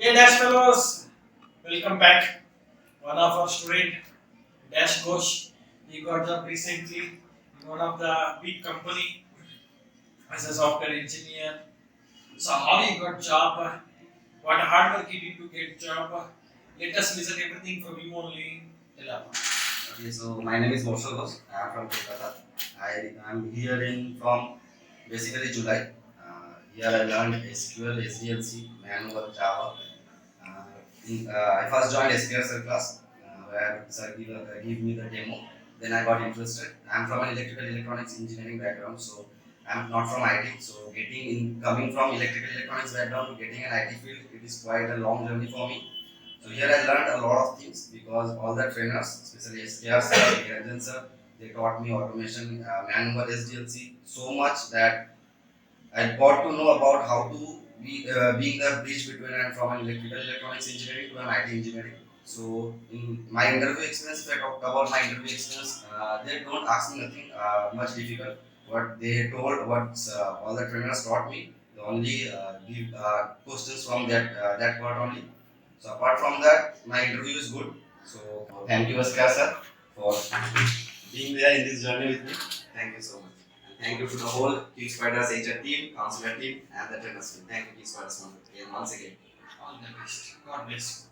Hey Dash fellows, welcome back. One of our student, Dash Ghosh, he got job recently in one of the big company as a software engineer. So how he got job? What hard work he did to get job? Let us listen everything from you only. Tell us. Okay, so my name is Moshal Ghosh. I am from Kolkata. I am here in from basically July. Here I learned SQL, SDLC, manual, Java. I first joined SPSL class where sir give me the demo. Then I got interested. I am from an electrical electronics engineering background, so I am not from IT. So coming from electrical electronics background to getting an IT field, it is quite a long journey for me. So here I learned a lot of things because all the trainers, especially SKR sir, Niranjan sir, they taught me automation, manual SDLC so much that I got to know about how to being the bridge between and from an electrical electronics engineering to an IT engineering. So in my interview experience, if I talk about my interview experience, they don't ask me nothing much difficult. What they told, what all the trainers taught me, they only give questions from that part only. So apart from that, my interview is good. So thank you, Askar sir, for being there in this journey with me. Thank you so much. And thank you to the whole QSpiders HR team, counselor team, and the trainers team. Thank you, QSpiders once again. All the best. God bless you.